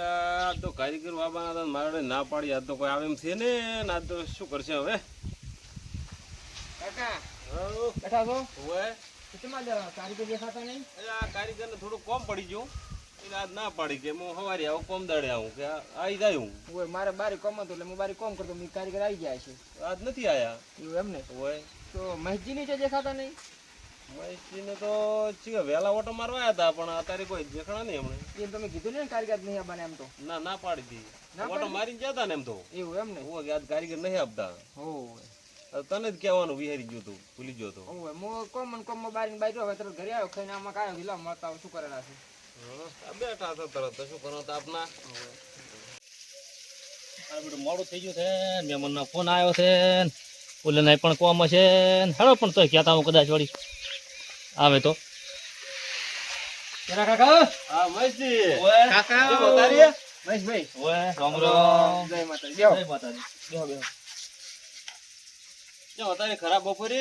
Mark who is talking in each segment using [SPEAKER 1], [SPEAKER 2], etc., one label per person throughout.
[SPEAKER 1] આ તો કારીગર બાબાના તો મારે ના પાડી, આ તો કોઈ આવે એમ છે ને, આ તો શું કરશે હવે?
[SPEAKER 2] કાકા
[SPEAKER 1] હઉ,
[SPEAKER 2] બેઠા છો?
[SPEAKER 1] ઓવે.
[SPEAKER 2] કેટલામાં કારીગર દેખાતા નહીં?
[SPEAKER 1] એટલે આ કારીગરને થોડું કોમ પડી ગયું એટલે આજ ના પાડી કે હું સવારે આવું, કોમ દાડે આવું કે આવી જાય હું.
[SPEAKER 2] ઓય મારે બારી કોમ હતું એટલે હું બારી કોમ કરતો, મેં કારીગર આવી ગયા છે.
[SPEAKER 1] આજ નથી આયા.
[SPEAKER 2] એવું એમ ને?
[SPEAKER 1] ઓવે.
[SPEAKER 2] તો મહેશજી નીચે દેખાતા નહીં?
[SPEAKER 1] મહેશજીને તો ચીયો વહેલા ઓટો મારવા આવ્યા હતા, પણ અત્યારે કોઈ દેખાણા નહીં હમણાં.
[SPEAKER 2] એમ તમે કીધું ને કારીગર નહીં આવવાના એમ તો.
[SPEAKER 1] ના પાડી હતી.
[SPEAKER 2] ના
[SPEAKER 1] ઓટો
[SPEAKER 2] પાડી?
[SPEAKER 1] મારીને જતા ને એમ તો.
[SPEAKER 2] એવું એમ ને?
[SPEAKER 1] ઓવે કે આજ કારીગર નહીં આપતા.
[SPEAKER 2] ઓય
[SPEAKER 1] તને જ કહેવાનું વિહારી ગયું તું, ભૂલી ગયો તો.
[SPEAKER 2] ઓય હું કોમમાં બારીને બારી હવે તરત ઘરે આવ્યો, ખાઈને આમાં કાયો ગિલા મળતા આવું શું કરેલા છે?
[SPEAKER 1] આ બેઠા હતા તરત, તો શું કરો તો આપના.
[SPEAKER 3] આ બધું મોડું થઈ ગયું છે, મહેમાનનો ફોન આવ્યો છે, ઓલે પણ કોમ હશે, હેડો પણ તોય કહેતા હું કદાચ વળી આવે તો.
[SPEAKER 2] કેરા કાકા?
[SPEAKER 1] હા મહેશજી.
[SPEAKER 2] કાકા
[SPEAKER 1] કેમ ઉતારીએ?
[SPEAKER 2] મહેશભાઈ
[SPEAKER 3] ઓએ રામ રામ.
[SPEAKER 2] જય માતાજી. બેહો.
[SPEAKER 3] જય માતાજી.
[SPEAKER 2] બેહો બેહો.
[SPEAKER 1] કેમ ઉતારી ખરાબ બપોરે?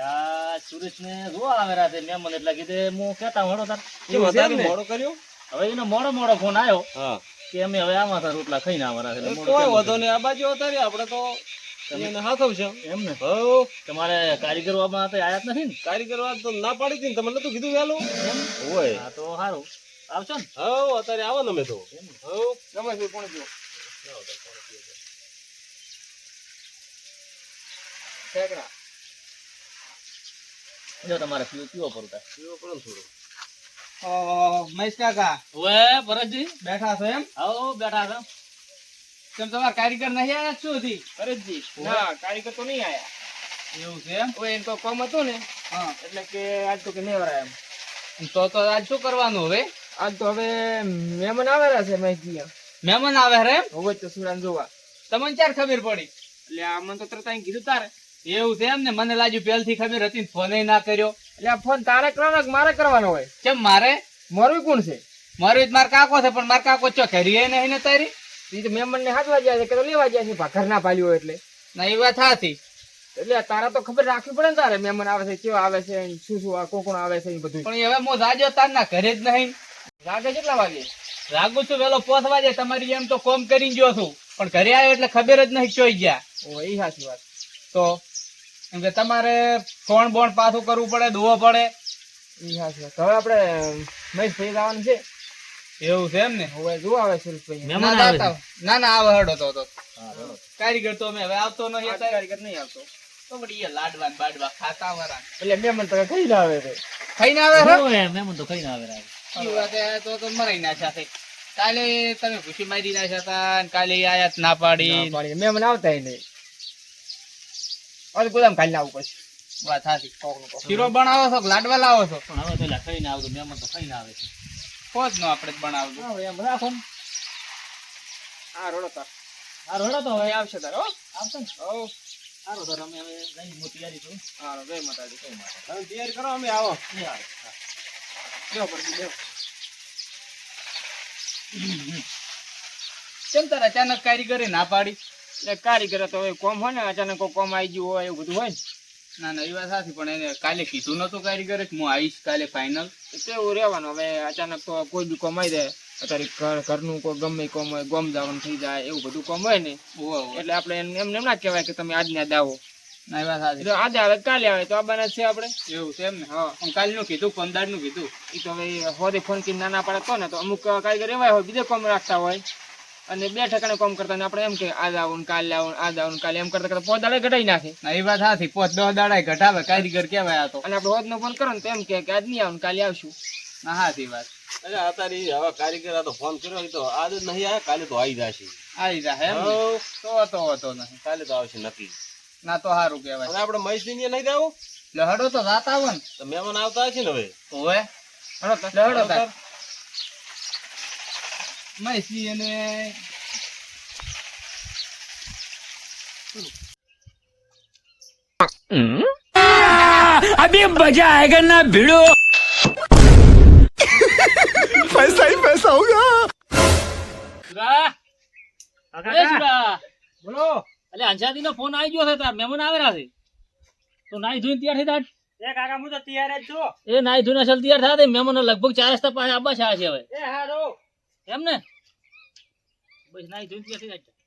[SPEAKER 3] આ સુરેશને જોવા આવે રાતે મહેમાન એટલે કીધે હું કહેતા હું હેડો તાર.
[SPEAKER 1] કેમ ઉતારી મોડું કર્યું?
[SPEAKER 3] હવે એનો મોડો ફોન આવ્યો
[SPEAKER 1] હા.
[SPEAKER 3] કે અમે હવે આમાં તાર રોટલા ખાઈને આવવાના છે. એટલે મોડું
[SPEAKER 1] કોઈ
[SPEAKER 3] કેમ
[SPEAKER 1] વધો નહીં, આ બાજુ ઉતારી આપણે તો એને હાથવશે.
[SPEAKER 3] એમ ને?
[SPEAKER 1] હઉ.
[SPEAKER 3] તમારે કારીગરો આમાં તો આયા જ નથી ને?
[SPEAKER 1] કારીગર વાત તો ના પાડી હતી ને, તમે નતું કીધું વહેલું? હોય.
[SPEAKER 3] હા તો સારું આવશો ને?
[SPEAKER 1] હઉ, અત્યારે આવો ને અમે તો. હઉ.
[SPEAKER 2] રમેશભાઈ કોણ પીવો? ઠેકડા.
[SPEAKER 3] જો તમારે પીવો પડતા.
[SPEAKER 1] પીવો પડે ને થોડું.
[SPEAKER 2] મહેશ કાકા
[SPEAKER 3] ઓએ ભરતજી
[SPEAKER 2] બેઠા છો એમ?
[SPEAKER 3] આવો બેઠા છો.
[SPEAKER 2] કેમ તમારા કારીગર નહીં આયા શું હતી? ભરતજી
[SPEAKER 3] ઓવે.
[SPEAKER 2] ના કારીગર તો નહીં આયા.
[SPEAKER 3] એવું છે એમ?
[SPEAKER 2] ઓય એમ તો કોમ હતું ને
[SPEAKER 3] હા.
[SPEAKER 2] એટલે કે આજ તો કે નહીં વરાય એમ.
[SPEAKER 3] તો આજ શું કરવાનું હવે?
[SPEAKER 2] આજ તો હવે મહેમાન આવેલા છે મહેશજી.
[SPEAKER 3] મહેમાન આવે રે?
[SPEAKER 2] હવે તો સુરાન જોવા.
[SPEAKER 3] તમને ક્યારે ખબર પડી?
[SPEAKER 2] એટલે આ મને તો તરત આઈને કીધું તારે.
[SPEAKER 3] એવું છે એમ ને? મને લાગ્યું પહેલથી ખબર હતી ને ફોન ના કર્યો.
[SPEAKER 2] એટલે આ ફોન તારે કરવાનો કે મારે કરવાનો હોય?
[SPEAKER 3] કેમ મારે?
[SPEAKER 2] મારું કોણ છે?
[SPEAKER 3] મારું માર કાકો છે, પણ માર કાકો ચો ઘરે નહીં ને તારી.
[SPEAKER 2] એ તો મહેમાન ને હાથવા જાય છે કે તો લેવા જાય છે ભાખર ના પાલ્યું હોય એટલે.
[SPEAKER 3] ના એ વાત હાથી.
[SPEAKER 2] એટલે તારા તો ખબર રાખવી પડે ને તારે મહેમાન આવે છે કેવા આવે છે શું શું કોણ આવે છે એ બધું.
[SPEAKER 3] પણ હવે હું જાજો તાર ના ઘરે જ નહીં.
[SPEAKER 2] રાગે કેટલા વાગે?
[SPEAKER 3] રાગુ છું વેલો પોસવા જાય. તમારી એમ તો કોમ કરીને ગયો છું, પણ ઘરે આવ્યો એટલે ખબર જ નહીં ચોઈ ગયા.
[SPEAKER 2] ઓ એ સાચી વાત.
[SPEAKER 3] તો એમ કે તમારે ફોન બોન પાછું કરવું પડે, દોવો પડે.
[SPEAKER 2] એ સાચી વાત. હવે આપણે મહેશભાઈ જવાનું છે.
[SPEAKER 3] એવું છે એમ ને?
[SPEAKER 2] હવે જોવા આવે સુરેશભાઈ.
[SPEAKER 3] મહેમાન આવે છે. ના ના આવે હડો તો કારીગર તો અમે હવે આવતો નહીં.
[SPEAKER 2] આજ કારીગર નહીં આવતો.
[SPEAKER 3] તો વળી એ લાડવા ને બાડવા ખાતા વાળા
[SPEAKER 2] એટલે મહેમાન તો કઈ ના આવે છે.
[SPEAKER 3] ખાઈને આવે રે? મહેમાન તો ખાઈને આવે રે. ઈ વાત તો મરાઈ નાખ્યા છે. કાલે તમે ખુશી મારી નાખ્યા હતા ને કાલે આયાત ના પાડી.
[SPEAKER 2] મહેમાન આવતા નહીં. હવે ગોદામ ખાલી આવવું પછી.
[SPEAKER 3] વાત સાચી. શીરો બનાવો છો કે લાડવા લાવો છો? પણ હવે પેલા ખાઈને આવતું, મહેમાન તો ખાઈને આવે છે. પોત નો આપણે જ બનાવવું.
[SPEAKER 2] હા એમ રાખો ને. હા રોડો તાર.
[SPEAKER 3] આ રોડો તો હવે
[SPEAKER 2] આવશે તાર હો.
[SPEAKER 3] આવશે ને?
[SPEAKER 2] હો
[SPEAKER 3] સારું તો અમે હવે જઈ હું તૈયારી કરું.
[SPEAKER 2] હા જય માતાજી.
[SPEAKER 3] જય માતા.
[SPEAKER 1] તમે તૈયાર કરો, અમે આવો.
[SPEAKER 3] એ આવે. હા.
[SPEAKER 2] બેહો પડતી બેહો.
[SPEAKER 3] કેમ તાર અચાનક કારીગરે ના પાડી?
[SPEAKER 2] એટલે કારીગર તો હવે કોમ હોય ને અચાનક કોઈ કોમ આવી ગયું હોય એવું બધું હોય ને.
[SPEAKER 3] ના ના એ વાત સાચી, પણ એને કાલે કીધું નતું કારીગરે કે હું આવીશ કાલે ફાઇનલ.
[SPEAKER 2] તો એવું રહેવાનું. હવે અચાનક તો કોઈ બી કોમ આવી જાય. અત્યારે ઘરનું કોઈ ગમે કોમ હોય, ગોમ જવાનું થઈ જાય એવું બધું કોમ હોય ને. એટલે આપણે એમને એમ ના કહેવાય કે તમે આજને આજ આવો.
[SPEAKER 3] ના એ વાત સાચી.
[SPEAKER 2] એટલે આજે આવે કાલે આવે તો આવવાના જ છે આપણે.
[SPEAKER 3] એવું છે એમ ને?
[SPEAKER 2] હા
[SPEAKER 3] હું કાલનું કીધું, પંદારનું કીધું.
[SPEAKER 2] એ તો હવે હોદે ફોન કરીને નાના પાડે તો ને તો અમુક કારીગર એવા હોય બીજે કોમ રાખતા હોય અને બે ઠેકાણે કોમ કરતા ને આપણે એમ કે આજ આવું ને કાલે આવું આજ આવું કાલે એમ કરતા કરતા પોદાડે ઘટાઈ નાખે.
[SPEAKER 3] ના એ વાત સાચી. 5-10 દાડા ઘટાવે કારીગર કેવાય આ તો.
[SPEAKER 2] અને આપણે હોદનો ફોન કરો ને તો એમ કે આજ નહીં આવું કાલે આવશું.
[SPEAKER 3] ના સાચી વાત.
[SPEAKER 1] એટલે અત્યારે હવે કારીગર આ તો ફોન કર્યો હોય તો આજ જ નહીં આવે, કાલે તો આવી જશે.
[SPEAKER 3] આવી જાય એમ ને?
[SPEAKER 1] હઉ.
[SPEAKER 3] તો હતો નહીં.
[SPEAKER 1] કાલે તો આવશે નક્કી.
[SPEAKER 3] ના તો સારું કેવાય.
[SPEAKER 1] અને આપણે મહેશની નહીં જાવું
[SPEAKER 3] લહડો તો જાતા આવો ને.
[SPEAKER 1] તો મહેમાન આવતા હશે ને હવે.
[SPEAKER 3] ઓવે
[SPEAKER 2] હળો તાર.
[SPEAKER 3] લહડો તાર. મૈસી અને
[SPEAKER 4] अभी मजा आएगा ना भिड़ो। पैसा ही पैसा होगा।
[SPEAKER 3] સુરા એ સુરા
[SPEAKER 2] બોલો.
[SPEAKER 3] અલે અંજાદી નો ફોન આવી ગયો છે. તાર મહેમાન આવેલા છે તો નાઈ ધોઈને તૈયાર થઈ જા.
[SPEAKER 2] એ કાકા હું તો તૈયાર જ છું.
[SPEAKER 3] એ નાઈ ધોઈને અસલ તૈયાર થા દે. મહેમાનો લગભગ 4 રસ્તા પાસે આબા છે હવે.
[SPEAKER 2] એ હારો.
[SPEAKER 3] એમ ને? બસ નાઈ ધોઈને ત્યાંથી જ